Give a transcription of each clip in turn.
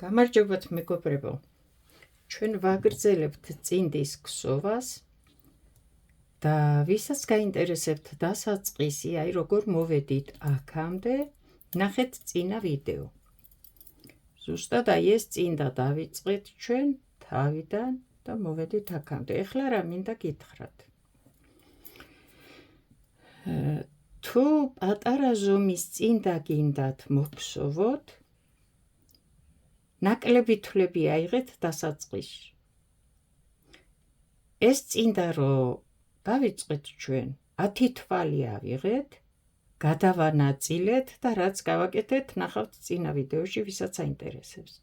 გამარჯობათ მეგობრებო, ჩვენ ვაგრძელებთ წინდის ქსოვას და ვისაც გაინტერესებთ დასაწყისი, როგორ მოვედით აქამდე, ნახეთ წინა ვიდეო. ზუსტად ეს წინდა დავიწყეთ ჩვენ თავიდან და მოვედით აქამდე. ეხლა რა მინდა გითხრათ. თუ პატარა ზომის წინდა გინდათ მოგხსოვოთ, ნაკლები თვლები აიღეთ დასაწყისში. ეს წინდა რომ დავიწყეთ ჩვენ 10 თვალი ავიღეთ, გადავანაწილეთ და რაც გავაკეთეთ, ნახავთ წინა ვიდეოში, ვისაც აინტერესებს.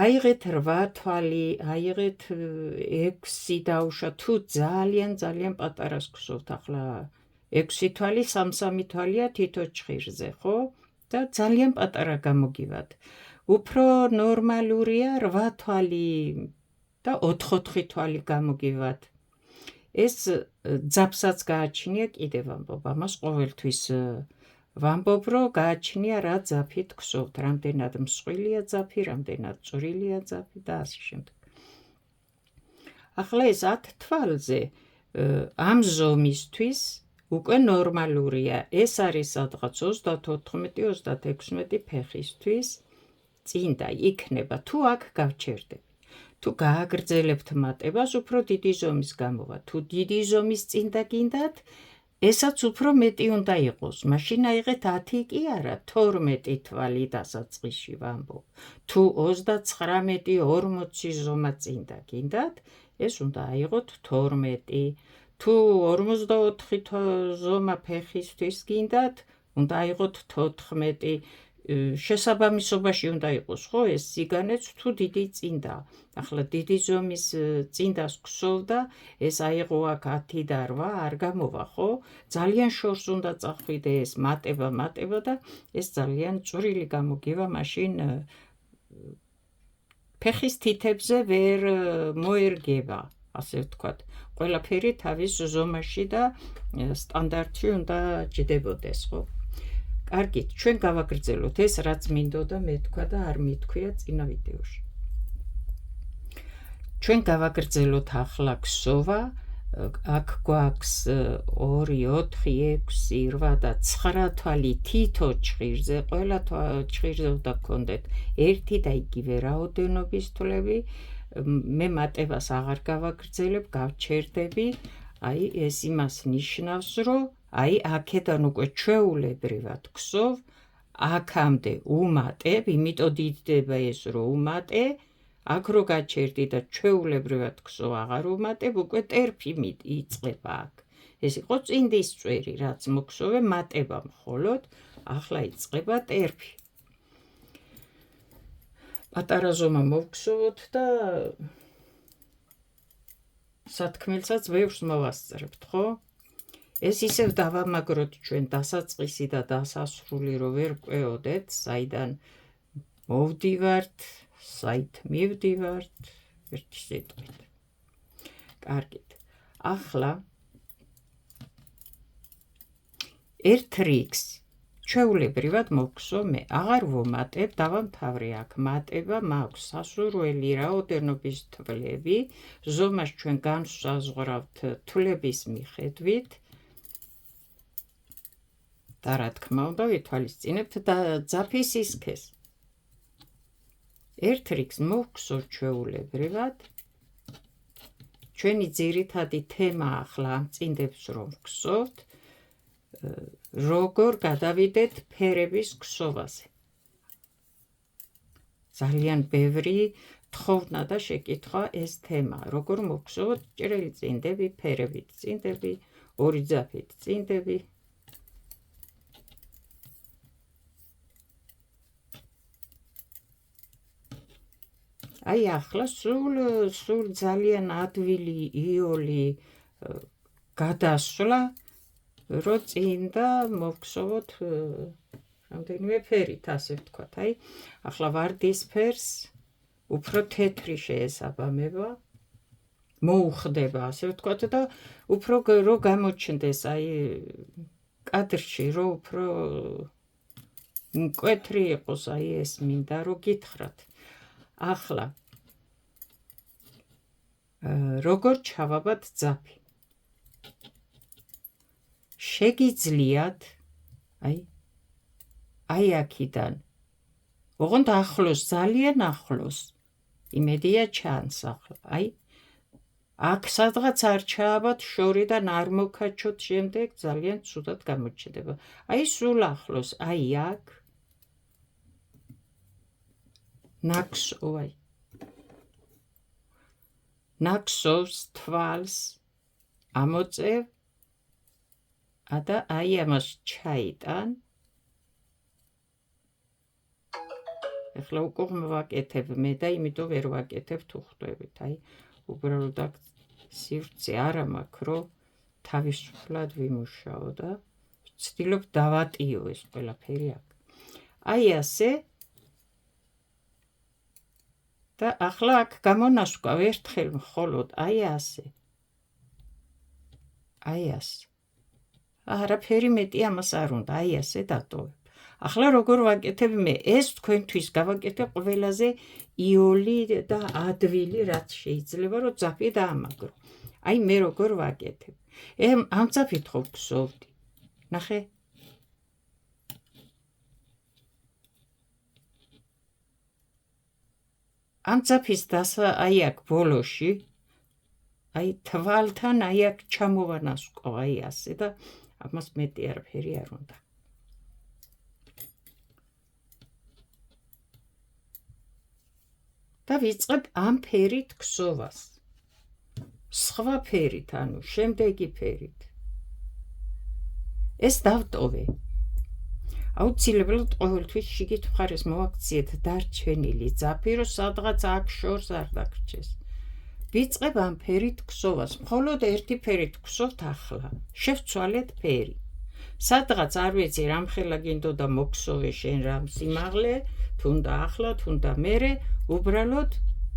აიღეთ 8 თვალი, აიღეთ 6 დაუშვა, თუ ძალიან პატარას გსოვთ, ახლა 6 თვალი, 3 თვალია თითო ჭხირზე, ხო? და ძალიან პატარა გამოგივათ. უფრო ნორმალურია 8 თვალი და 4 თვალი გამოგივათ. ეს ძაფსაც გააჩნია, კიდევ ვამბობ, ამას ყოველთვის ვამბობ, რომ გააჩნია რა ძაფით გსოვთ, რამდენად მსხვილია ძაფი, რამდენად წვრილია ძაფი და ასე შემდეგ. ახლა ეს 10 თვალზე ამ ზომისთვის უკვე ნორმალურია. ეს არის სადღაც 34-36 ფეხისთვის წინდა იქნება, თუ აქ გავჩერდები. თუ გააგრძელებთ მატებას, უფრო დიდი ზომის გამოვა. თუ დიდი ზომის წინდა გინდათ, ესაც უფრო მეტი უნდა იყოს. მაშინ აიღეთ 10 კი არა, 12 თვალი დასაწყისში ვამბობ. თუ 39-40 ზომა წინდა გინდათ, ეს უნდა აიღოთ 12. თუ 44 ზომა ფეხისთვის გინდათ, უნდა აიღოთ 14. შესაბამისობაში უნდა იყოს, ხო, ეს სიგანეც თუ დიდი წინდა. ახლა დიდი ზომის წინდას გსოვდა, ეს აიღო აქ 10 და 8, არ გამოვა, ხო? ძალიან შორს უნდა წახვიდე ეს მატება და ეს ძალიან წვრილი გამოგივა, მაშინ ფეხის თითებზე ვერ მოერგება, ასე ვთქვათ. ყველაფერი თავის ზომაში და სტანდარტში უნდა ჯდებოდეს, ხო? კარგით, ჩვენ გავაგრძელოთ ეს, რაც მინდოდა მეთქვა და არ მithქვია წინა ვიდეოში. ჩვენ გავაგრძელოთ ახლა ქსოვა, აქ გვაქვს 2, 4, 6, 8 და 9 თვალი თითო ჭხირზე, ყველა ჭხირზე უნდა გქონდეთ ერთი და იგივე რაოდენობის თვლები. მე მატებას აღარ გავაგრძელებ, გავჩერდები. აი, ეს იმას ნიშნავს, რომ აი, აქედან უკვე ჩვეულებრივად გსოვ, აქამდე უმატებ, იმიტომ დიდდება ეს, რომ უმატე, აქ რო გაჩერდი და ჩვეულებრივად გსოვ, აღარ უმატებ, უკვე ტერფი იწყება აქ. ეს იყო წინდის წვერი, რაც მოგსოვე მატება მხოლოდ, ახლა იწყება ტერფი. პატარა ზომა მოვგსოვოთ და სათქმელსაც ბევრს მოვასწრებთ, ხო? ეს ისევ დავამაგროთ ჩვენ დასაწყისი და დასასრული, რომ ვერ კვეოდეთ, საიდან მოვდივართ, საით მივდივართ, ერთი სიტყვით. კარგით. ახლა ერთ რიგს ჩვეულებრივად მოგხსოვ, მე აღარ ვომატებ, დავამთავრე აქ მატება, მაქვს სასურველი რაოდენობის თვლები, ზომას ჩვენ განსაზღვრავთ თვლების მიხედვით. და რა თქმა უნდა, ვითვალისწინებთ და ძაფის სისქეს. ერთ რიგს მოგხსოვ ჩვეულებრივად. ჩვენი ძირითადი თემა ახლა ამ წინდებს რომ გხსოვთ, როგორ გადავიდეთ ფერების ქსოვაზე. ძალიან ბევრი თხოვნა და შეკითხვა ეს თემა, როგორ მოგხსოვოთ ჭრელი წინდები, ფერებით წინდები, ორი ძაფით წინდები. აი, ახლა სულ ძალიან ადვილი იოლი გადასვლა, რომ წინდა მოგხსოვოთ რამდენიმე ფერით, ასე ვთქვათ. აი, ახლა ვარდისფერს უფრო თეთრი შეესაბამება, მოუხდება, ასე ვთქვათ და უფრო რომ გამოჩნდეს, აი, კადრში, რომ უფრო მკვეთრი იყოს, აი ეს მინდა რომ გითხრათ. ახლა როგორ ჩავაბად ძაფი? შეგიძლიათ აი აქიდან ოღონდ ახლოს, ძალიან ახლოს, იმედია ჩანს ახლა, აი აქ სადღაც არ ჩააბათ შორიდან არ მოგაჩოთ შემდეგ ძალიან ცუდად გამოჩნდება. აი სულ ახლოს, აი აქ ნაქსოვს თვალს ამოწევ და აი ამას ჩაიტან. ეხლა უკვე ვაკეთებ მე და იმიტომ ვერ ვაკეთებ თუ ხვდებით. აი უბრალოდ აქ სივრცე არა მაქვს რომ თავისუფლად ვიმუშაო და ვცდილობ დავატიო ეს ყველაფერი აქ. აი ასე და ახლა აქ გამონასკვავ ერთხელ მხოლოდ აი ასე. აი ასე. არაფერი მეტი ამას არ უნდა, აი ასე დატოვებ. ახლა როგორ ვაკეთებ მე? ეს თქვენთვის გავაკეთე ყველაზე იოლი და ადვილი რაც შეიძლება რომ ძაფი დაამაგრო. აი მე როგორ ვაკეთებ? ამ ძაფით ხო ვგზოვდი. ნახე? ამ ძაფის დასვა აი აქ ბოლოში, აი თვალთან აი აქ ჩამოვანასკო აი ასე და ამას მეტი არაფერი არ უნდა. და ვიწყებ ამ ფერით ქსოვას. სხვა ფერით, ანუ შემდეგი ფერით. ეს დავტოვე. აუცილებლად ყოველთვის შიგით მხარეს მოვაქციეთ დარჩენილი ძაფი, რომ სადღაც აქ შორს არ დაგრჩეს. ვიწყებ ამ ფერით ქსოვას. მხოლოდ ერთი ფერით ქსოვთ ახლა. შევცვალეთ ფერი. სადღაც არ ვიცი რამხელა გინდოდა მოგსოვე შენ რამ სიმაღლე, თუნდა ახლა, თუნდა მერე, უბრალოდ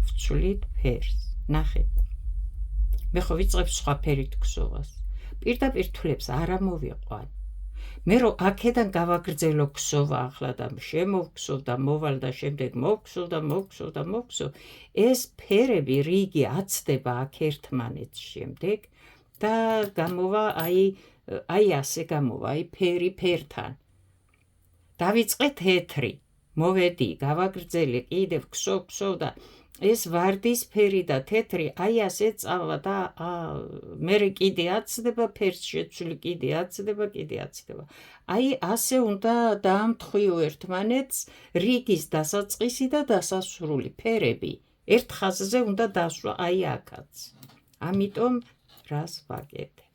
ვცვლით ფერს. ნახე. მე ხო ვიწყებ სხვა ფერით ქსოვას. პირდაპირ თვლებს არ ამოვიყვან. მე რომ აქედან გავაგრძელო ქსოვა ახლა და შემოვქსოვ და მოვალ და შემდეგ მოვქსოვ, ეს ფერები რიგი აცდება აქ ერთმანეთს შემდეგ და გამოვა აი ასე გამოვა, აი ფერი ფერთან. დავიწყე თეთრი, მოვედი, გავაგრძელე, კიდევ ქსოვ და ეს ვარდის ფერი და თეთრი აი ასე წავა და მერე კიდე აცდება ფერს შეცვლი, კიდე აცდება. აი ასე უნდა დაამთხვიო ერთმანეთს რიგის დასაწყისი და დასასრული ფერები. ერთ ხაზზე უნდა დასვა აი აქაც. ამიტომ რას ვაკეთებ?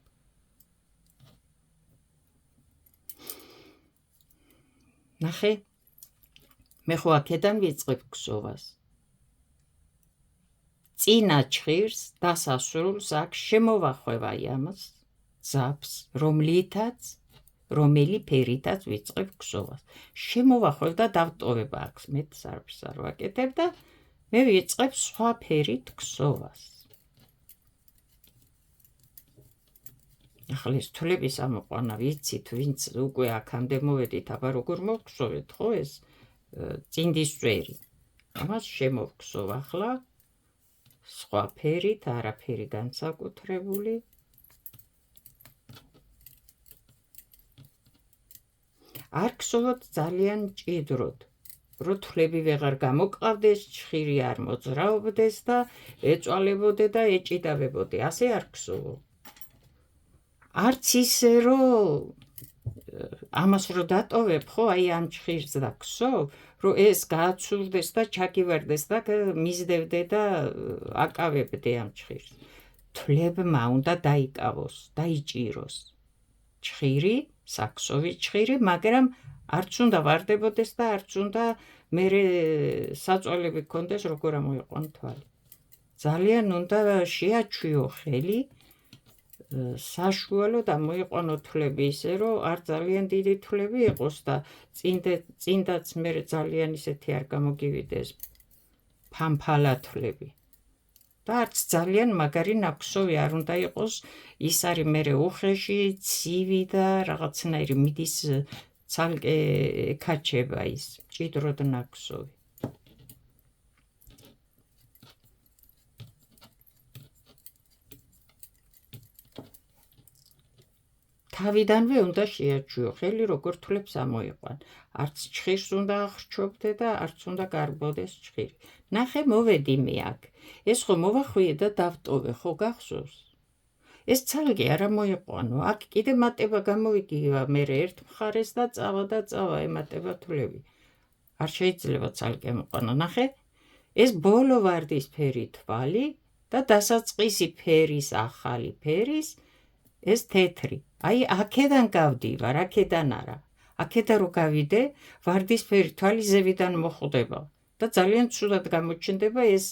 ნახე, მე ხო აქედან ვიწყებ ქსოვას. წინა ჩხირს დასასრულს აქ შემოვახვევ აი ამას ძაფს, რომელი ფერითაც ვიწყებ ქსოვას. შემოვახვევ და დავტოვებ აქ, მეტს არაფერს არ ვაკეთებ და მე ვიწყებ სხვა ფერით ქსოვას. ახლა ეს თვლების ამოყვანა ვიცით, ვინც უკვე აქამდე მოვედით, აბა როგორ მოვქსოვეთ, ხო ეს წინდის წვერი. ამას შემოვქსოვ ახლა სხვა ფერით, არაფერი განსაკუთრებული. არ ქსოვოთ ძალიან მჭიდროდ, რომ თვლები ვეღარ გამოგყავდეს, ჩხირი არ მოძრაობდეს და ეწვალებოდე და ეჭიდავებოდე. ასე არ ქსოვო. არც ისე რომ ამას რო დატოვებ, ხო, აი ამ ჩხირს და ქსოვ, რომ ეს გააცურდეს და ჩაგივარდეს და მისდევდე და აკავებდე ამ ჩხირს. თვლებმა უნდა დაიკავოს, დაიჭიროს ჩხირი, საქსოვი ჩხირი, მაგრამ არც უნდა ვარდებოდეს და არც უნდა მერე საწოლები გქონდეს, როგორ ამოიყვან თვალი. ძალიან უნდა შეაჩვიო ხელი, საშუალო და მოიყვანო თვლები ისე, რომ არ ძალიან დიდი თვლები იყოს და წინდაც მერე ძალიან ისეთი არ გამოგივიდეს ფამფალა თვლები. და არც ძალიან მაგარი ნაქვსოვი არ უნდა იყოს, ის არის მერე უხეში, ცივი და რაღაცნაირი მიდის ცალკე ეკაჩება ის მჭიდროდ ნაქსოვი. თავიდანვე უნდა შეაჩვიო, ხელი როგორ თვლებს ამოიყვან. არც ჩხირს უნდა ახრჩობდე და არც უნდა გარბოდეს ჩხირი. ნახე, მოვედი მე აქ. ეს ხო მოვახვიე და დავტოვე, ხო გახსოვს? ეს ცალკე არ მოიყვანო, აქ კიდე მატება გამოვიგია, მერე ერთ მხარეს და წავა ემატება თვლები. არ შეიძლება ცალკე მოყვანო, ნახე? ეს ბოლო ვარდისფერი თვალი და დასაწყისი ფერის, ახალი ფერის, ეს თეთრი. აი, აქედან გავდივარ, აქედან არა. აქედან რო გავიდე, ვარდისფერი თვალი ზევიდან მოხვდება და ძალიან ცუდად გამოჩნდება ეს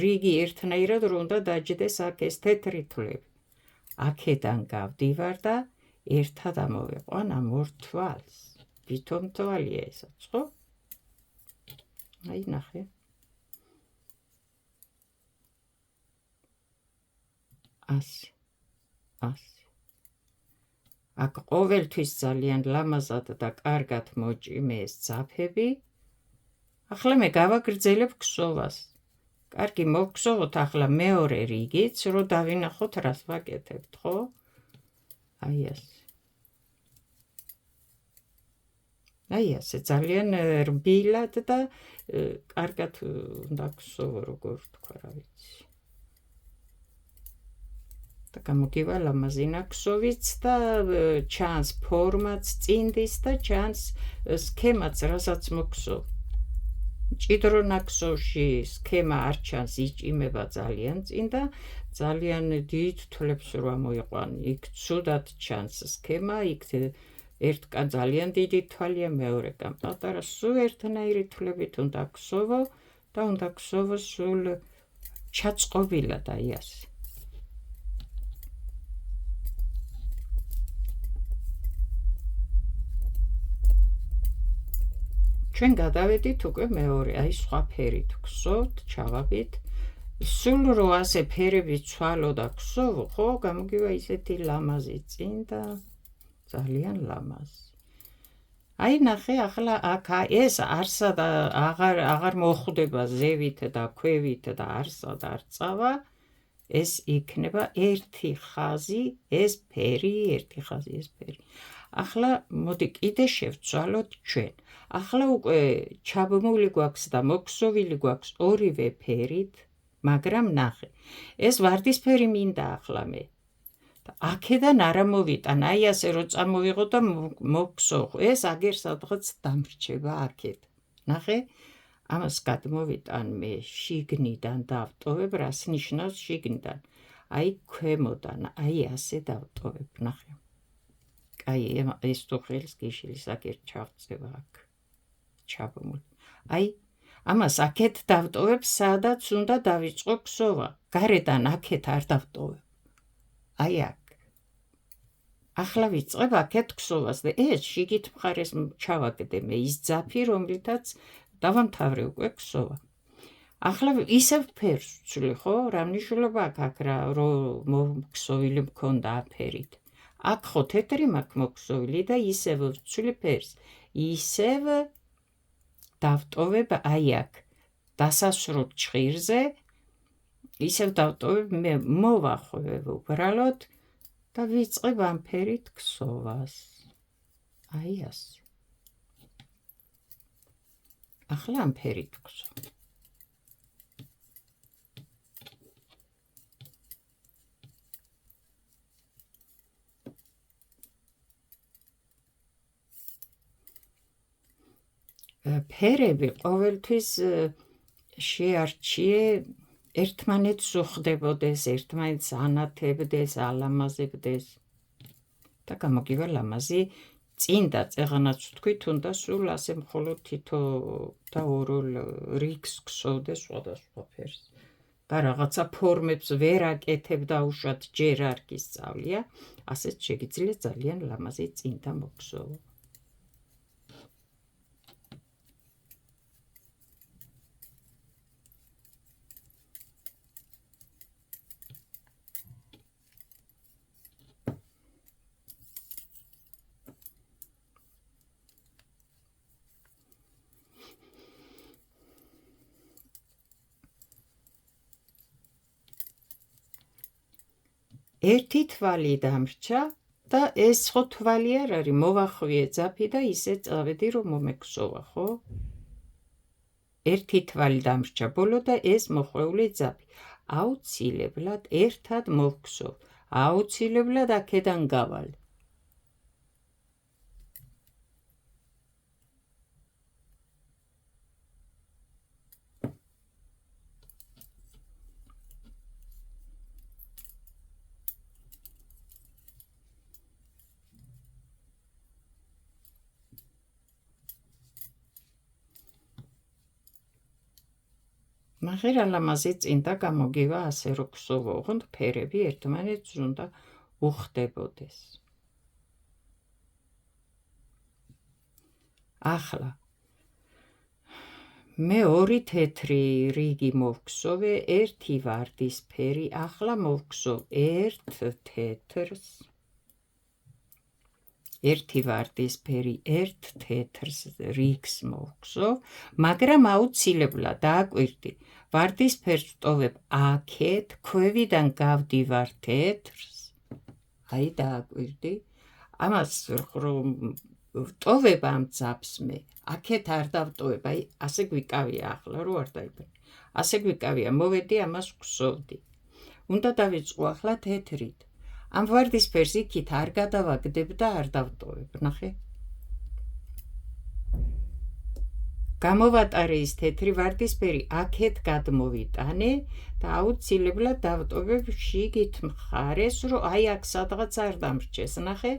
რიგი ერთნაირად რო უნდა დაჯდეს აქ ეს თეთრი თვლები. აქედან გავდივარ და ერთად ამოვიყვან ამ ორ თვალს. ვითომ თვალია ესაც, ხო? აი, ნახე. ასე. აქ ყოველთვის ძალიან ლამაზად და კარგად მოჭიმე ეს ძაფები. ახლა მე გავაგრძელებ ქსოვას. კარგი, მოვქსოვოთ ახლა მეორე რიგიც, რომ დავინახოთ რას ვაკეთებთ, ხო? აი ასე. აი ასე, ძალიან რბილად და კარგად უნდა ქსოვო, როგორ თქვა, რა ვიცი. და გამოგივა ლამაზი ნაქსოვიც და ჩანს ფორმაც წინდის და ჩანს სქემაც, რასაც მოქსოვ. მჭიდრო ნაქსოვში სქემა არ ჩანს, იჭიმება ძალიან წინ და ძალიან დიდ თვლებს რო ამოიყვან. იქ ცუდად ჩანს სქემა, იქ ერთკან ძალიან დიდი თვალია, მეორეკან პატარა, სულ ერთნაირი თვლებით უნდა ქსოვო და უნდა ქსოვო სულ ჩაწყობილად, აი ასე. ჩვენ გადავედით უკვე მეორე, აი სხვა ფერით ქსოვთ, ჩავაბით. სულ რო ასე ფერები ცვალო და ქსოვო, ხო, გამოგივა ისეთი ლამაზი წინ და ძალიან ლამაზი. აი, ნახე, ახლა აქ ეს არსა და აღარ მოხვდება ზევით და ქვევით და არსა და არწავა. ეს იქნება ერთი ხაზი, ეს ფერი, ერთი ხაზი, ეს ფერი. ახლა მოდი კიდე შევცვალოთ ჩვენ. ახლა უკვე ჩაბმული გვაქვს და მოქსოვილი გვაქვს ორივე ფერით, მაგრამ ნახე, ეს ვარდისფერი მინდა ახლა მე. აქედან არა მოვიტან, აი ასე რო წამოვიღო და მოვქსოვ, ეს აგერ სადღაც დამრჩება აქეთ. ნახე, ამას გადმოვიტან მე შიგნიდან დავტოვებ, რას ნიშნავს შიგნიდან? აი ქვემოდან, აი ასე დავტოვებ, ნახე. აი, ეს თუ ხელს გიშლის, აგერ ჩავწევა აქ. ჩაბმული. აი, ამას აქეთ დავტოვებ, სადაც უნდა დავიწყო ქსოვა. გარედან აქეთ არ დავტოვებ. აი აქ. ახლა ვიწყებ აქეთ ქსოვას და ეს შიგით მხარეს ჩავაგდე მე ის ძაფი, რომლითაც დავამთავრე უკვე ქსოვა. ახლა ისევ ფერს ვცვლი, ხო? რა მნიშვნელობა აქ რა რომ მოქსოვილი მქონდა აფერით. აქ ხო თეთრი მაქვს მოქსოვილი და ისევ ვცვლი ფერს. ისევ დავტოვებ აი აქ დასასრულ ჩხირზე, ისევ დავტოვებ, მე მოვახვევ უბრალოდ და ვიწყებ ამ ფერით ქსოვას. აი ასე. ახლა ამ ფერით ვქსოვ. ფერები ყოველთვის შეარჩიე ერთმანეთს უხდებოდეს, ერთმანეთს ანათებდეს, ალამაზებდეს და გამოგივა ლამაზი წინ და წეღანაც ვთქვით, უნდა სულ ასე მხოლოდ თითო და ორ რიგს ქსოვდეს სხვადასხვა ფერს. და რაღაცა ფორმებს ვერ აკეთებ და უშუალოდ ჯერ არ გისწავლია, ასეც შეგიძლია ძალიან ლამაზი წინ და მოგქსოვო. ერთი თვალი დამრჩა და ეს ხო თვალი არ არის, მოვახვიე ძაფი და ისე წავედი რომ მომექსოვა, ხო? ერთი თვალი დამრჩა ბოლო და ეს მოხვეული ძაფი. აუცილებლად ერთად მოვგსოვ. აუცილებლად აქედან გავალ. მაღერა ლამაზი წინ და გამოგივა ასე რომ გსოვო, ოღონდ ფერები ერთმანეთს უნდა უხდებოდეს. ახლა მე ორი თეთრი რიგი მოვგსოვე, ერთი ვარდისფერი, ახლა მოვგსოვ ერთ თეთრს. ერთი ვარდისფერი, ერთ თეთრს რიგს მოვგსოვ, მაგრამ აუცილებლად დააკვირდი. ვარდისფერს ვტოვებ აქეთ, ქვევიდან გავდივარ თეთრს. აი დააკვირდი. ამას რომ ვტოვებ ამ ძაფს მე, აქეთ არ დავტოვებ, აი ასე გვიკავია ახლა რო არ დაიბნე. ასე გვიკავია, მოვედი ამას ვგსოვდი. უნდა დავიწყო ახლა თეთრით. ამ ვარდისფერს იქით არ გადავაგდებ და არ დავტოვებ, ნახე. გამოვატარე ის თეთრი ვარდისფერი, აქეთ გადმოვიტანე და აუცილებლად დავტოვებ შიგით მხარეს, რომ აი აქ სადღაც არ დამრჩეს, ნახე.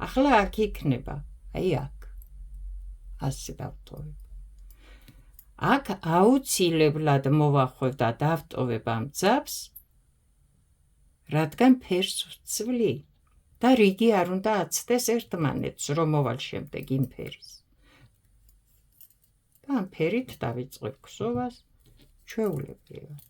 ახლა აქ იქნება, აი აქ. ასე დავტოვებ. აქ აუცილებლად მოვახვევ და დავტოვებ ამ ძაფს, რადგან ფერს ვცვლი და რიგი არ უნდა აცდეს ერთმანეთს, რომ მოვალ შემდეგ იმ ფერის. და ამ ფერით დავიწყებ გსოვას ჩვეულებრივად.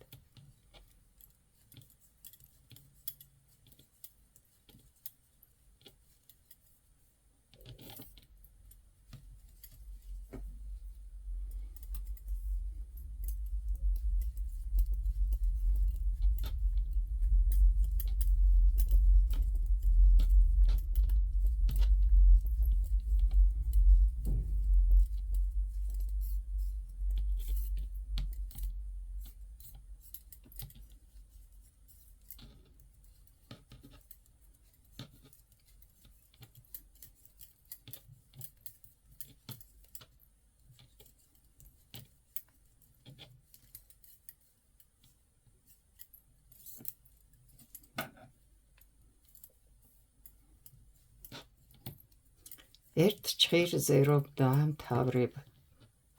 ერთ ჭხირზე რომ დაამთავრებ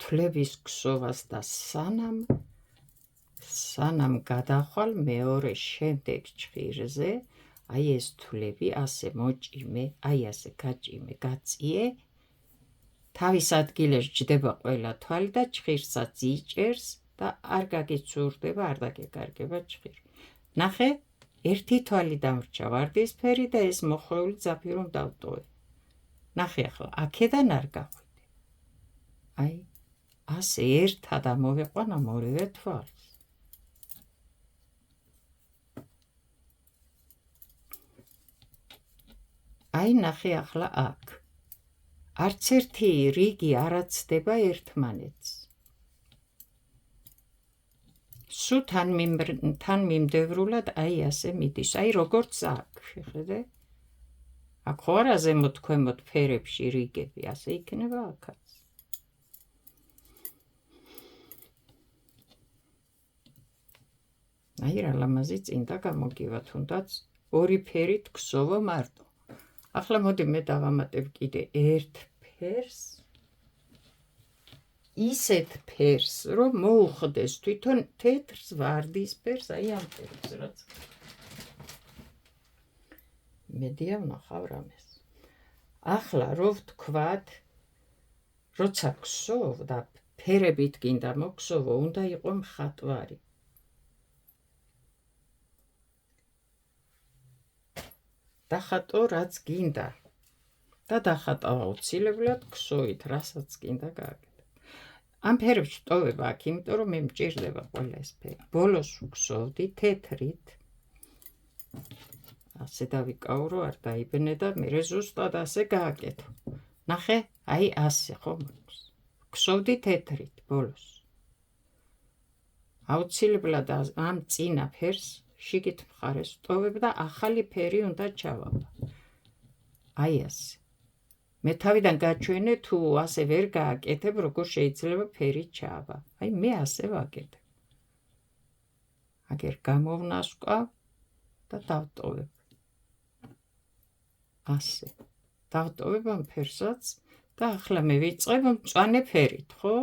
თვლების გსოვას და სანამ გადახვალ მეორე შემდეგ ჭხირზე, აი ეს თვლები ასე მოჭიმე, აი ასე გაჭიმე, გაწიე, თავის ადგილას ჯდება ყველა თვალი და ჭხირსაც იჭერს და არ გაგიცურდება, არ დაგეკარგება ჭხირი. ნახე, ერთი თვალი დამრჩა ვარდისფერი და ეს მოხვეული ძაფი რომ დავტოვე. ნახე ახლა, აქედან არ გავხვიდე. აი, ასე ერთად ამოვეყვანა ორივე თვალს. აი, ნახე ახლა აქ. არც ერთი რიგი არ აცდება ერთმანეთს. სულ თან მიმდევრულად აი ასე მიდის. აი როგორც აქ, შეხედე? აქ ხო არა ზემოთ ქვემოთ ფერებში რიგები, ასე იქნება აქაც. აი რა ლამაზი წინდა გამოგივა, თუნდაც ორი ფერით გსოვო მარტო. ახლა მოდი მე დავამატებ კიდე ერთ ფერს. ისეთ ფერს, რომ მოუხდეს თვითონ თეთრს ვარდისფერს, აი ამ ფერს, რაც მედია ვნახავ რამეს. ახლა რო ვთქვათ, როცა გსოვ და ფერებით გინდა მოგსოვო, უნდა იყო მხატვარი. დახატო რაც გინდა და დახატავ აუცილებლად გსოვით, რასაც გინდა გააკეთო. ამ ფერებს ვტოვებ აქ, იმიტომ რომ მე მჭირდება ყველა ეს ფერი. ბოლოს ვგსოვდი თეთრით. ასე დავიკავრო, არ დაიბნე და მე ზუსტად ასე გააკეთო. ნახე, აი ასე ხო მაქვს. ვქსოვდი თეთრით ბოლოს. აუცილებლად ამ წინა ფერს შიგით მხარეს ვტოვებ და ახალი ფერი უნდა ჩავაბა. აი ასე. მე თავიდან გაჩვენე თუ ასე ვერ გააკეთებ, როგორ შეიძლება ფერი ჩააბა. აი მე ასე ვაკეთებ. აგერ გამოვნასკვა და დავტოვებ. ასე. დავტოვებ ამ ფერსაც და ახლა მე ვიწყებ მწვანე ფერით, ხო?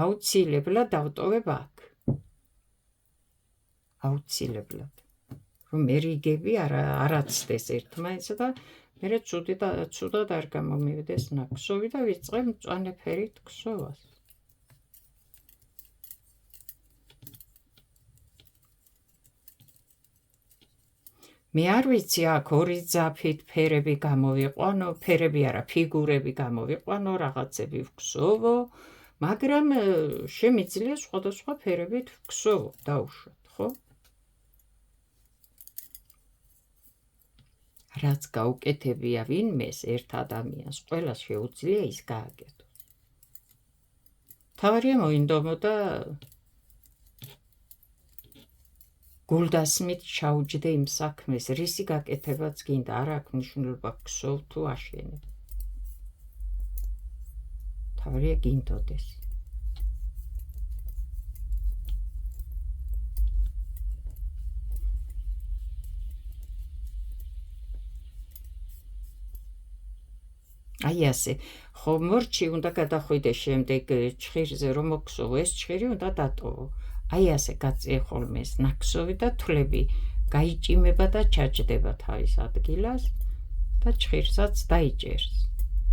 აუცილებლად დავტოვებ აქ. აუცილებლად. რომ მე რიგები არაცდეს ერთმანეთსა და მე ცუდად არ გამომივიდეს ნაკსოვი და ვიწყებ მწვანე ფერით ქსოვას. მე არ ვიცი აქ ორი ძაფით ფერები გამოვიყვანო, ფერები არა, ფიგურები გამოვიყვანო, რაღაცები ვქსოვო, მაგრამ შემიძლია სხვადასხვა ფერებით ვქსოვო, დაუშვათ, ხო? რაც გაუკეთებია ვინმეს ერთ ადამიანს, ყველას შეუძლია ის გააკეთოს. თავარია მოინდომო და გულდასმით ჩაუჯდე იმ საქმეს, რისი გაკეთებაც გინდა, არ აქვს მნიშვნელობა ქსოვ თუ აშენებ. თავარია გინდოდეს. აი ასე, ხო მორჩი უნდა გადახვიდე შემდეგ ჩხირზე რომ მოქსოვო, ეს ჩხირი უნდა დატოვო. აი ასე გაწიე ხოლმე ეს ნაკსოვი და თვლები გაიჭიმება და ჩაჯდება თავის ადგილას და ჩხირსაც დაიჭერს.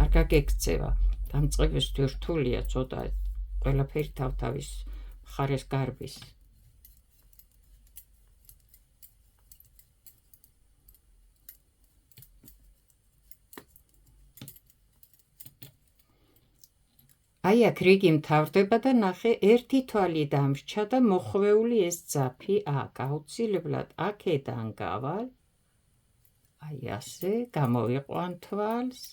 არ გაგექცევა, დამწყებისთვის რთულია ცოტა ყველაფერი თავთავის მხარეს გარბის. აი აქ რიგი მთავრდება და ნახე, ერთი თვალი დამრჩა და მოხვეული ეს ძაფი აქ, აუცილებლად აქედან გავალ. აი ასე, გამოვიყვან თვალს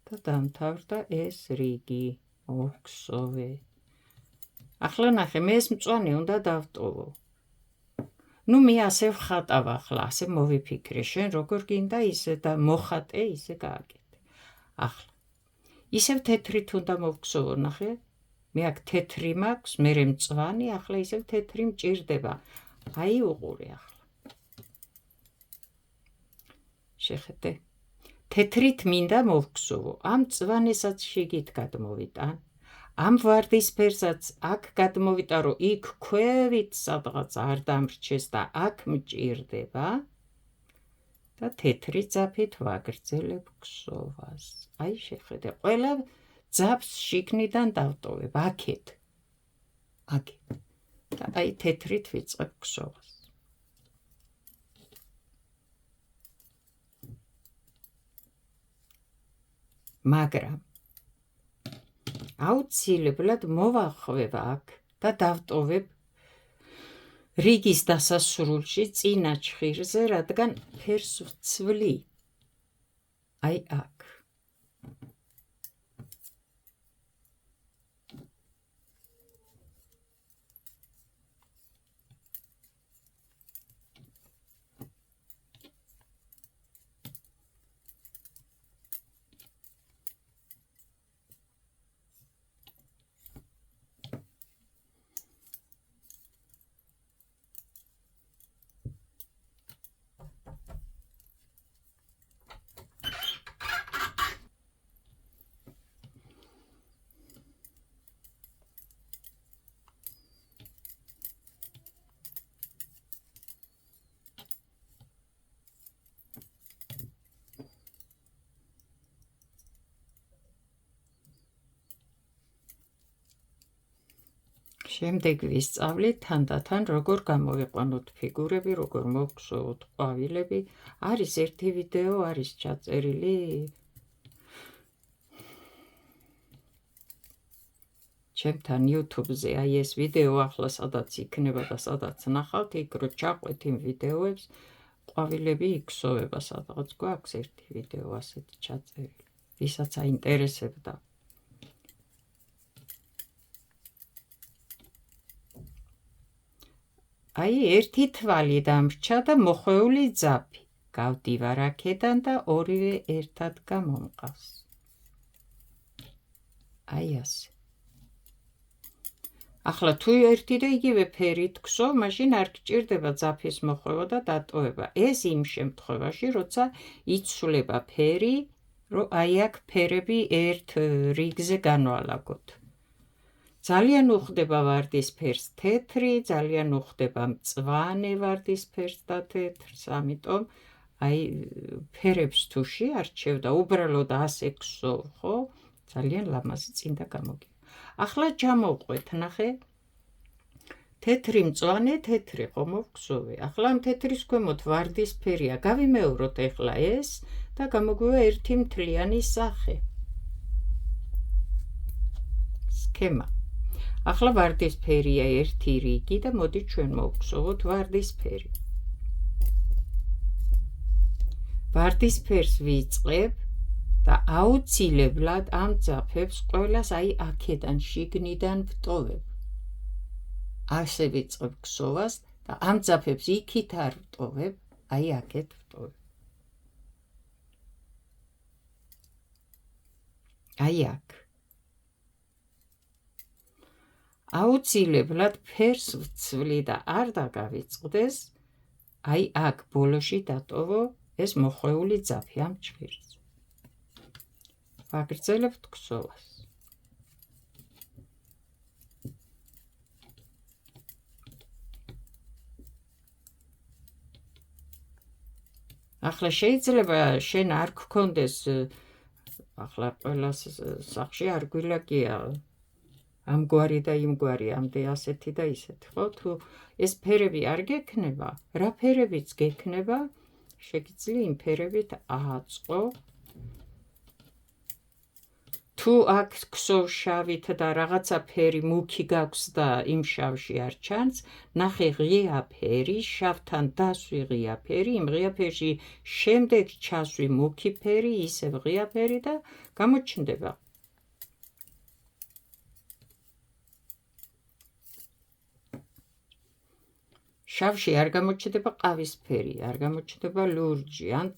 და დამთავრდა ეს რიგი. ვქსოვე. ახლა ნახე, მე ეს მწვანე უნდა დავტოვო. ნუ მე ასე ვხატავ ახლა, ასე მოვიფიქრე, შენ როგორ გინდა ისე და მოხატე, ისე გააკეთე. ახლა ისევ თეთრით უნდა მოვქსოვო, ნახე? მე აქ თეთრი მაქვს, მერე მწვანე, ახლა ისევ თეთრი მჭირდება. აი უყურე ახლა. შეხედე? თეთრით მინდა მოვქსოვო, ამ მწვანესაც შიგით გადმოვიტან. ამ ვარდისფერსაც აქ გადმოვიტარო, იქ ქვევით სადღაც არ დამრჩეს და აქ მჭირდება. და თეთრი ძაფით ვაგრძელებ ქსოვას. აი შეხედე, ყველა ძაფს შიგნიდან დავტოვებ, აქეთ. აქეთ. და აი თეთრით ვიწყებ ქსოვას. მაგრამ აუცილებლად მოვახვევ აქ და დავტოვებ რიგის დასასრულში წინა ჩხირზე, რადგან ფერს ვცვლი. აი აქ. შემდეგ ვისწავლით თანდათან როგორ გამოვიყვანოთ ფიგურები, როგორ მოვქსოვოთ ყვავილები. არის ერთი ვიდეო, არის ჩაწერილი. ჩემთან YouTube-ზე აი ეს ვიდეო ახლა სადაც იქნება და სადაც ნახავთ, იქ რო ჩაყვეთ იმ ვიდეოებს, ყვავილები იქსოვება, სადღაც გვაქვს ერთი ვიდეო ასეთი ჩაწერილი, ვისაც აინტერესებდა. აი ერთი თვალი დამრჩა და მოხვეული ძაფი. გავდივარ აქედან და ორივე ერთად გამომყავს. აი ასე. ახლა თუ ერთი და იგივე ფერით გსო, მაშინ არ გჭირდება ძაფის მოხვევა და დატოვება. ეს იმ შემთხვევაში, როცა იცვლება ფერი, რომ აი აქ ფერები ერთ რიგზე განვალაგოთ. ძალიან უხდება ვარდისფერს თეთრი, ძალიან უხდება მწვანე ვარდისფერს და თეთრს, ამიტომ აი ფერებს თუ შეარჩევ და უბრალოდ ასე გსო, ხო? ძალიან ლამაზი წინდა გამოგივა. ახლა ჩამოვყვეთ, ნახე. თეთრი მწვანე, თეთრი ხო მოვგსოვე. ახლა ამ თეთრის ქვემოთ ვარდისფერია, გავიმეოროთ ახლა ეს და გამოგვივა ერთი მთლიანი სახე. სქემა. ახლა ვარდისფერია ერთი რიგი და მოდი ჩვენ მოვგსოვოთ ვარდისფერი. ვარდისფერს ვიწყებ და აუცილებლად ამ ძაფებს ყველას აი აქედან შიგნიდან ვტოვებ. ასე ვიწყებ გსოვას და ამ ძაფებს იქით არ ვტოვებ, აი აქეთ ვტოვებ. აი აქ. აუცილებლად ფერს ვცვლი და არ დაგავიწყდეს, აი აქ ბოლოში დატოვო ეს მოხვეული ძაფი ამ ჭვირს. ვაგრძელებთ გსოვას. ახლა შეიძლება შენ არ გქონდეს, ახლა ყველას სახში არ გვილაგია ამგვარი და იმგვარი, ამდე ასეთი და ისეთი, ხო? თუ ეს ფერები არ გექნება, რა ფერებიც გექნება, შეგიძლია იმ ფერებით ააწყო. თუ აქ გსოვ შავით და რაღაცა ფერი მუქი გაქვს და იმ შავში არ ჩანს, ნახე ღია ფერი, შავთან დასვი ღია ფერი, იმ ღია ფერში შემდეგ ჩასვი მუქი ფერი, ისევ ღია ფერი და გამოჩნდება. შავში არ გამოჩნდება ყავისფერი, არ გამოჩნდება ლურჯი, ან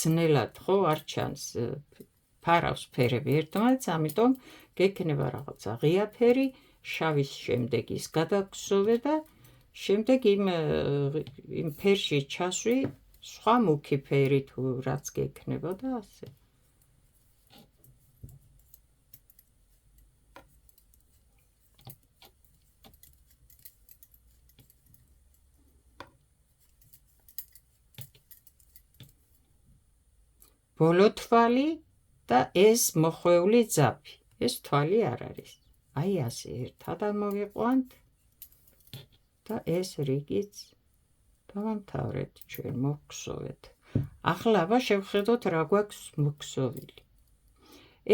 ძნელად ხო არ ჩანს ფარავს ფერები ერთმანეთს, ამიტომ გექნება რაღაცა ღია ფერი, შავის შემდეგ ის გადაგსოვე და შემდეგ იმ ფერში ჩასვი სხვა მუქი ფერი თუ რაც გექნება და ასე. ბოლო თვალი და ეს მოხვეული ძაფი. ეს თვალი არ არის. აი ასე ერთად ამოვიყვანთ და ეს რიგიც დავამთავრეთ ჩვენ მოგხსოვეთ. ახლა აბა შევხედოთ რა გვაქვს მოგხსოვილი.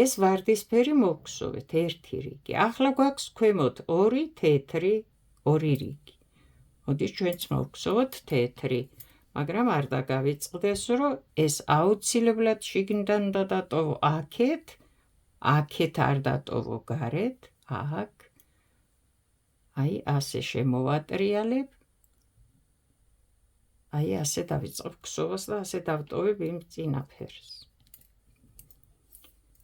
ეს ვარდისფერი მოგხსოვეთ ერთი რიგი. ახლა გვაქვს ქვემოთ ორი თეთრი ორი რიგი. მოდი ჩვენც მოვხსოვოთ თეთრი. მაგრამ არ დაგავიწყდეს, რომ ეს აუცილებლად შიგნიდან უნდა დატოვო აქეთ, აქეთ არ დატოვო გარეთ, აქ. აი ასე შემოვატრიალებ. აი ასე დავიწყებ გსოვას და ასე დავტოვებ იმ წინა ფერს.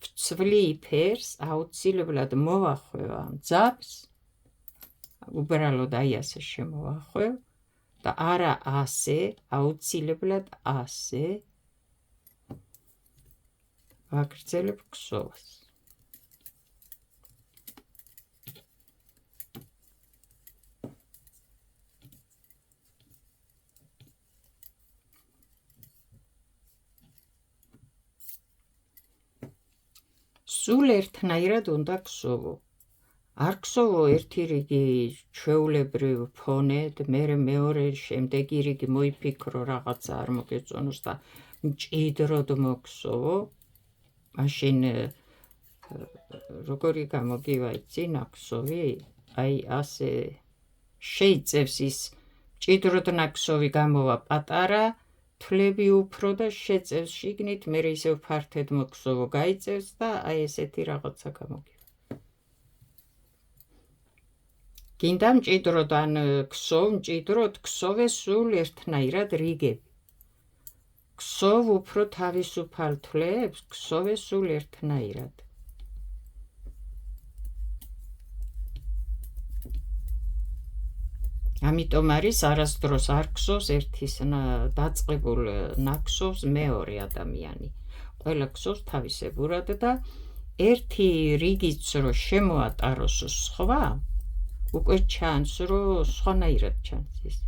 ვცვლი ფერს, აუცილებლად მოვახვევ ამ ძაფს. უბრალოდ აი ასე შემოვახვევ. და არა ასე, აუცილებლად ასე ვაგრძელებ გსოვას. სულ ერთნაირად უნდა გსოვო. არ გსოვო ერთი რიგი ჩვეულებრივ ფონეთ, მერე მეორე შემდეგი რიგი მოიფიქრო რაღაცა არ მოგეწონოს და მჭიდროდ მოგსოვო, მაშინ როგორი გამოგივა იცი ნაკსოვი აი ასე შეიწევს ის მჭიდროდ ნაკსოვი გამოვა პატარა თვლები უფრო და შეწევს შიგნით მე ისევ ფართედ მოქსოვო გაიწევს და აი ესეთი რაღაცა გამოგივა გინდა მჭიდროდ ან ქსოვ მჭიდროდ ქსოვე სულ ერთნაირად რიგები ქსოვ უფრო თავისუფალ თვლებს ქსოვე სულ ერთნაირად ამიტომ არის არასდროს არ ქსოვს ერთის დაწყებულ ნაკსოვს მეორე ადამიანი ყველა ქსოვს თავისებურად და ერთი რიგიც რო შემოატაროს სხვა უკვე ჩანს რომ სხვანაირად ჩანს ის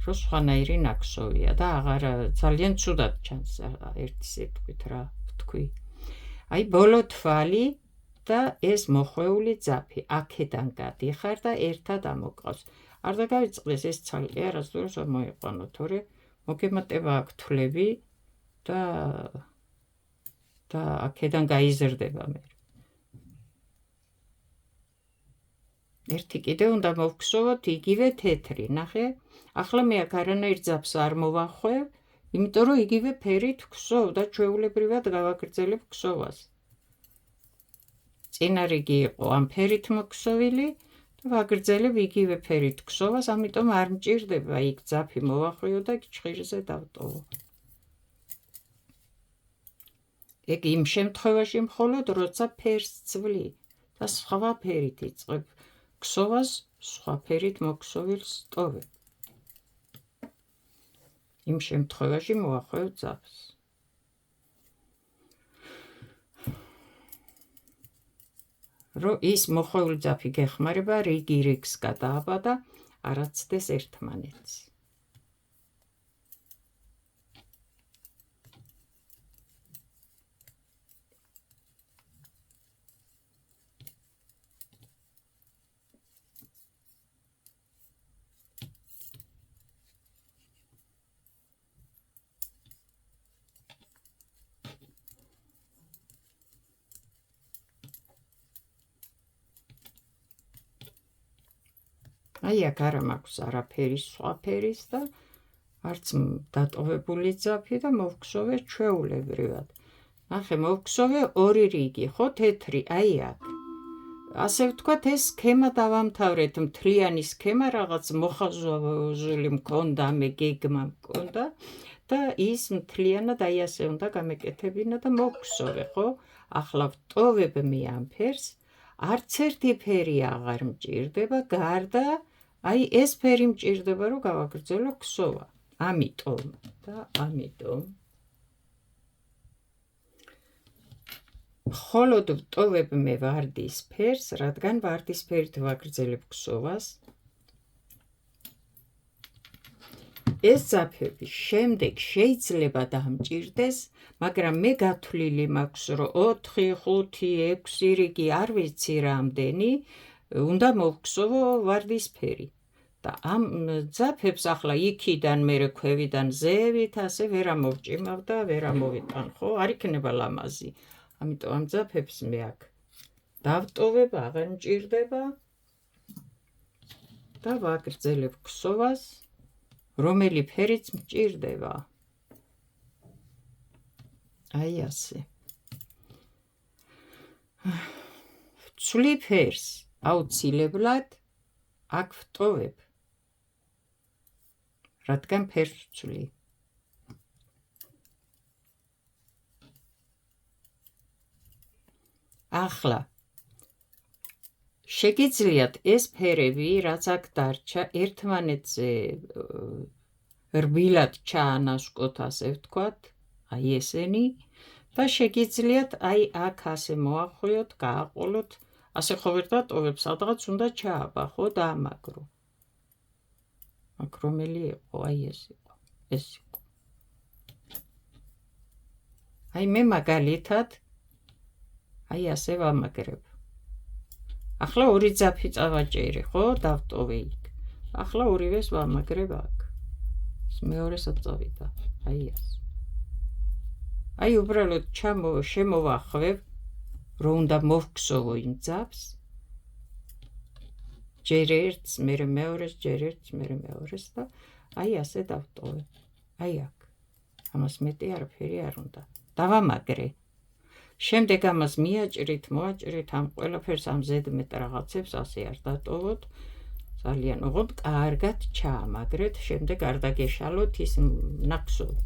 რო სხვანაირი ნაკსოვია და აღარ ძალიან ცუდად ჩანს ერთი სიტყვით რა ვთქვი აი ბოლო თვალი და ეს მოხვეული ძაფი აქედან გადიხარ და ერთად ამოყავს არ დაგავიწყდეს ეს ცალკე არასდროს არ მოიყვანო თორე მოგემატება აქ თვლები და აქედან გაიზრდება მე ერთი კიდე უნდა მოვქსოვოთ იგივე თეთრი ნახე ახლა მე აქ არანაირ ძაფს არ მოვახვევ იმიტომ რომ იგივე ფერით ვქსოვ და ჩვეულებრივად გავაგრძელებ ქსოვას წინა რიგი იყო ამ ფერით მოქსოვილი და ვაგრძელებ იგივე ფერით ქსოვას, ამიტომ არ მჭირდება იქ ძაფი მოვახვიო და ჭხირზე დავტოვო. ეგ იმ შემთხვევაში მხოლოდ როცა ფერს ცვლი და სხვა ფერით იწყებ ქსოვას, სხვა ფერით მოქსოვილს ტოვებ. იმ შემთხვევაში მოვახვევ ძაფს. რო ის მოხვეული ძაფი გეხმარება, რიგი რიგს გადააბადა, არაცდეს ერთმანეთს. აი აქ არ მაქვს არაფერი სხვა ფერის და არც დატოვებული ძაფი და მოვქსოვე ჩვეულებრივად. ნახე, მოვქსოვე ორი რიგი, ხო თეთრი, აი აქ. ასე ვთქვათ, ეს სქემა დავამთავრეთ, მთლიანი სქემა, რაღაც მოხაზული მქონდა, მე გეგმა მქონდა და ის მთლიანად აი ასე უნდა გამეკეთებინა და მოვქსოვე, ხო? ახლა ვტოვებ მე ამ ფერს, არც ერთი ფერი აღარ მჭირდება, გარდა აი ეს ფერი მჭირდება რომ გავაგრძელო ქსოვა. ამიტომ და ამიტომ მხოლოდ ვტოვებ მე ვარდის ფერს, რადგან ვარდის ფერით ვაგრძელებ ქსოვას. ეს ძაფები შემდეგ შეიძლება დამჭირდეს, მაგრამ მე გათვლილი მაქვს რომ 4, 5, 6 რიგი არ ვიცი რამდენი უნდა მოვქსოვო ვარდისფერი და ამ ძაფებს ახლა იქიდან მერე ქვევიდან ზევით ასე ვერ ამოვჭიმავ და ვერ ამოვიტან, ხო? არ იქნება ლამაზი. ამიტომ ამ ძაფებს მე აქ დავტოვებ, აღარ მჭირდება და ვაგრძელებ ქსოვას, რომელი ფერიც მჭირდება. აი ასე. ვცვლი ფერს აუცილებლად აქ ვტოვებ, რადგან ფერს ვცვლი. ახლა შეგიძლიათ ეს ფერები, რაც აქ დარჩა, ერთმანეთზე რბილად ჩაანაშკოთ, ასე ვთქვათ, აი ესენი და შეგიძლიათ აი აქ ასე მოახვიოთ, გააყოლოთ, ასე ხო ვერ დატოვებ, სადღაც უნდა ჩააბა, ხო, დაამაგრო. აქ რომელი იყო, აი ეს იყო, ეს იყო. აი მე მაგალითად აი ასე ვამაგრებ. ახლა ორი ძაფი წავაჭერი, ხო, დავტოვე იქ. ახლა ორივეს ვამაგრებ აქ. მეორესაც წავიდა, აი ეს. აი უბრალოდ შემოვახვევ, რომ უნდა მოვგსოვო იმ ძაფს, ჯერ ერთს, მერე მეორეს, ჯერ ერთს, მერე მეორეს და აი ასე დავტოვე. აი აქ. ამას მეტი არაფერი არ უნდა. დავამაგრე. შემდეგ ამას მიაჭრით, მოაჭრით ამ ყველაფერს ამ ზედმეტ რაღაცებს ასე არ დატოვოთ. ძალიან ოღონდ კარგად ჩაამაგრეთ, შემდეგ არ დაგეშალოთ ის ნაკსოვი.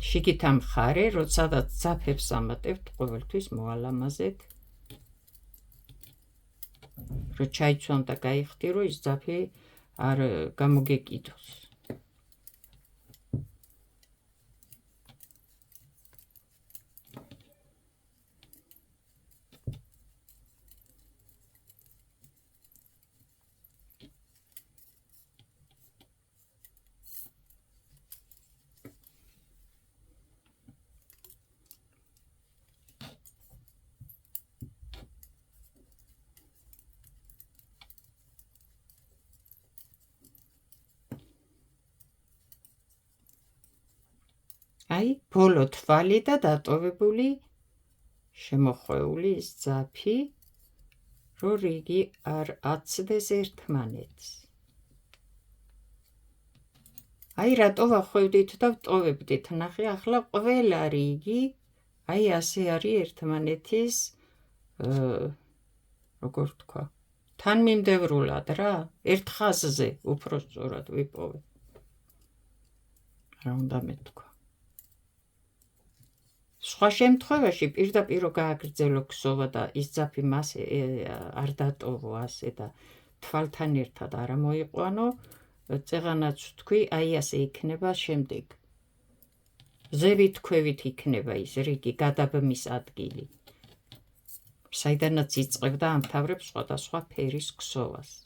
შიგით ამ მხარე, როდესაც ძაფებს ამატებთ, ყოველთვის მოალამაზეთ. რომ ჩაიცვამ და გაიხდი, რომ ის ძაფი არ გამოგეკიდოს. აი, ბოლო თვალი და დატოვებული შემოხვეული ის ძაფი, რომ რიგი არ აცდეს ერთმანეთს. აი, რატო ვახვევდით და ვტოვებდით, ნახე, ახლა ყველა რიგი, აი, ასე არის ერთმანეთის, როგორ თქვა, თანმიმდევრულად რა, ერთ ხაზზე უფრო სწორად ვიპოვე. რა უნდა მეთქვა. სხვა შემთხვევაში პირდაპირ გააგრძელო ქსოვა და ის ძაფი მას არ დატოვო ასე და თვალთან ერთად არ მოიყვანო, წეღანაც ვთქვი, აი ასე იქნება შემდეგ. ზევით ქვევით იქნება ის რიგი, გადაბმის ადგილი. საიდანაც იწყებდა ამთავრებს სხვადასხვა ფერის ქსოვას.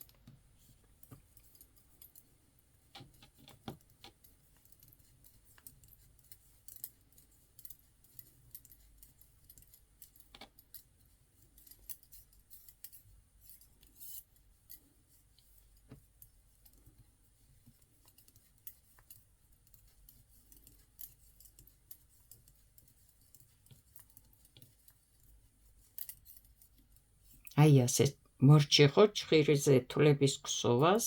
აი ასე მორჩიხო ჭხირზე თვლების ქსოვას,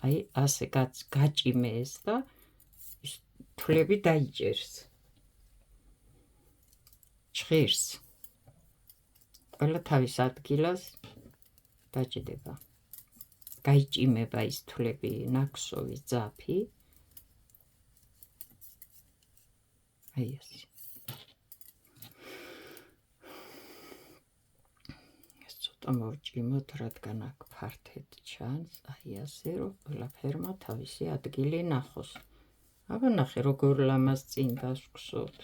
აი ასე გაჭიმეს და თვლები დაიჭერს. ჭხირს. ყველა თავის ადგილას დაჭდება. გაიჭიმება ის თვლები, ნაკსოვი, ძაფი. აი ასე. მოვჭიმოთ, რადგან აქ ფართედ ჩანს, აი ასე, რომ ყველაფერმა თავისი ადგილი ნახოს. აბა ნახე, როგორ ლამაზ წინ დასვქვსოთ.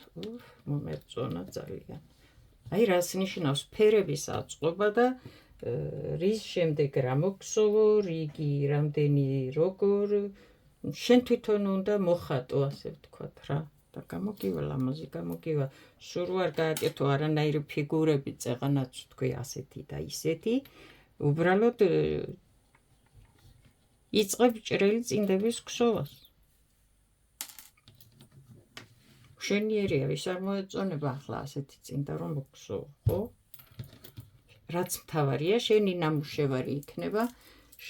მომეწონა ძალიან. აი რას ნიშნავს ფერების აწყობა და რის შემდეგ რა მოგსოვო, რიგი, რამდენი, როგორ, შენ თვითონ უნდა მოხატო, ასე ვთქვათ რა. და გამოგივა ლამაზი, გამოგივა. სულ არ გააკეთო არანაირი ფიგურები, წეღანაც ვთქვი ასეთი და ისეთი. უბრალოდ იწყებ ჭრელი წინდების ქსოვას. მშვენიერია, ვის არ მოეწონება ახლა ასეთი წინდა რომ მოგსოვო, ხო? რაც მთავარია, შენი ნამუშევარი იქნება,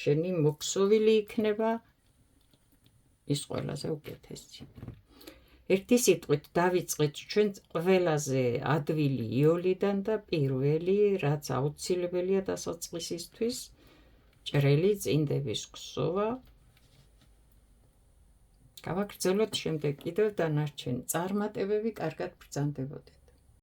შენი მოქსოვილი იქნება, ის ყველაზე უკეთესი. ერთი სიტყვით დავიწყეთ ჩვენ ყველაზე ადვილი იოლიდან და პირველი, რაც აუცილებელია დასაწყისისთვის, ჭრელი წინდების ქსოვა. გავაგრძელოთ შემდეგ კიდევ დანარჩენი წარმატებები, კარგად ბრძანდებოდეთ.